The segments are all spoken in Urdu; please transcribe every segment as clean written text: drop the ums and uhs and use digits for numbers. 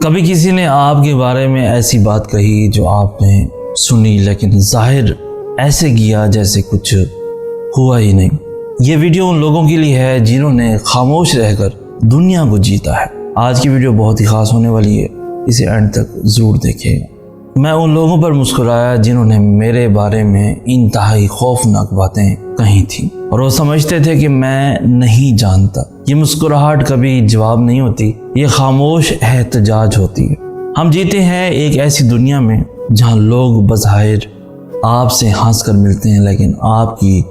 کبھی کسی نے آپ کے بارے میں ایسی بات کہی جو آپ نے سنی لیکن ظاہر ایسے کیا جیسے کچھ ہوا ہی نہیں۔ یہ ویڈیو ان لوگوں کے لیے ہے جنہوں نے خاموش رہ کر دنیا کو جیتا ہے۔ آج کی ویڈیو بہت ہی خاص ہونے والی ہے، اسے اینڈ تک ضرور دیکھیں گا۔ میں ان لوگوں پر مسکرایا جنہوں نے میرے بارے میں انتہائی خوفناک باتیں کہی تھیں اور وہ سمجھتے تھے کہ میں نہیں جانتا۔ یہ مسکراہٹ کبھی جواب نہیں ہوتی، یہ خاموش احتجاج ہوتی ہے۔ ہم جیتے ہیں ایک ایسی دنیا میں جہاں لوگ بظاہر آپ سے ہنس کر ملتے ہیں، لیکن آپ کی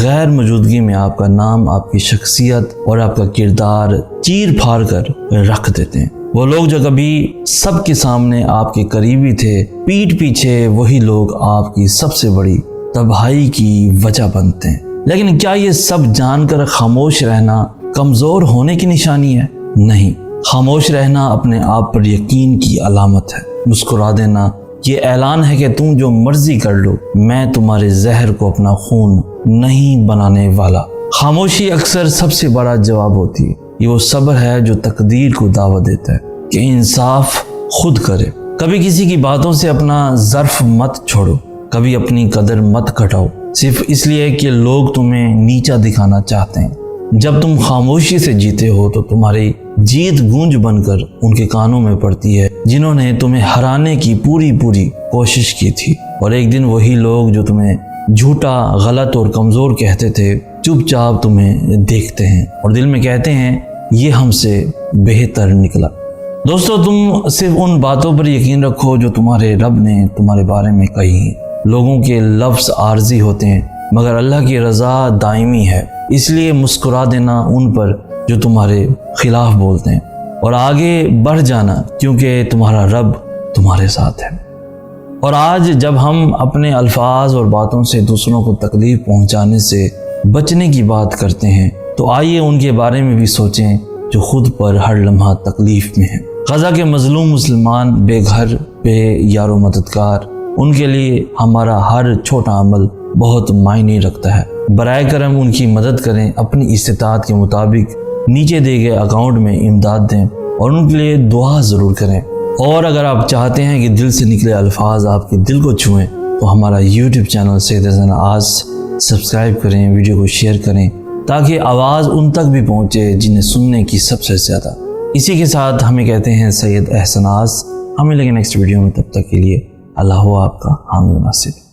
غیر موجودگی میں آپ کا نام، آپ کی شخصیت اور آپ کا کردار چیر پھاڑ کر رکھ دیتے ہیں۔ وہ لوگ جو کبھی سب کے سامنے آپ کے قریبی تھے، پیٹھ پیچھے وہی لوگ آپ کی سب سے بڑی تباہی کی وجہ بنتے ہیں۔ لیکن کیا یہ سب جان کر خاموش رہنا کمزور ہونے کی نشانی ہے؟ نہیں، خاموش رہنا اپنے آپ پر یقین کی علامت ہے۔ مسکرا دینا یہ اعلان ہے کہ تم جو مرضی کر لو، میں تمہارے زہر کو اپنا خون نہیں بنانے والا۔ خاموشی اکثر سب سے بڑا جواب ہوتی ہے۔ یہ وہ صبر ہے جو تقدیر کو دعوت دیتا ہے کہ انصاف خود کرے۔ کبھی کسی کی باتوں سے اپنا ظرف مت چھوڑو، کبھی اپنی قدر مت گھٹاؤ صرف اس لیے کہ لوگ تمہیں نیچا دکھانا چاہتے ہیں۔ جب تم خاموشی سے جیتے ہو تو تمہاری جیت گونج بن کر ان کے کانوں میں پڑتی ہے جنہوں نے تمہیں ہرانے کی پوری کوشش کی تھی، اور ایک دن وہی لوگ جو تمہیں جھوٹا، غلط اور کمزور کہتے تھے چپ چاپ تمہیں دیکھتے ہیں اور دل میں کہتے ہیں یہ ہم سے بہتر نکلا۔ دوستو، تم صرف ان باتوں پر یقین رکھو جو تمہارے رب نے تمہارے بارے میں کہی ہیں۔ لوگوں کے لفظ عارضی ہوتے ہیں مگر اللہ کی رضا دائمی ہے، اس لیے مسکرا دینا ان پر جو تمہارے خلاف بولتے ہیں اور آگے بڑھ جانا کیونکہ تمہارا رب تمہارے ساتھ ہے۔ اور آج جب ہم اپنے الفاظ اور باتوں سے دوسروں کو تکلیف پہنچانے سے بچنے کی بات کرتے ہیں تو آئیے ان کے بارے میں بھی سوچیں جو خود پر ہر لمحہ تکلیف میں ہیں۔ غزہ کے مظلوم مسلمان، بے گھر، بے یار و مددگار، ان کے لیے ہمارا ہر چھوٹا عمل بہت معنی رکھتا ہے۔ برائے کرم ان کی مدد کریں، اپنی استطاعت کے مطابق نیچے دیے گئے اکاؤنٹ میں امداد دیں اور ان کے لیے دعا ضرور کریں۔ اور اگر آپ چاہتے ہیں کہ دل سے نکلے الفاظ آپ کے دل کو چھوئیں تو ہمارا یوٹیوب چینل سید حسن آج سبسکرائب کریں، ویڈیو کو شیئر کریں تاکہ آواز ان تک بھی پہنچے جنہیں سننے کی سب سے زیادہ۔ اسی کے ساتھ ہمیں کہتے ہیں سید احسن آج، ہمیں لگے نیکسٹ ویڈیو میں، تب تک کے لیے اللہ ہو آپ کا حامی و ناصر۔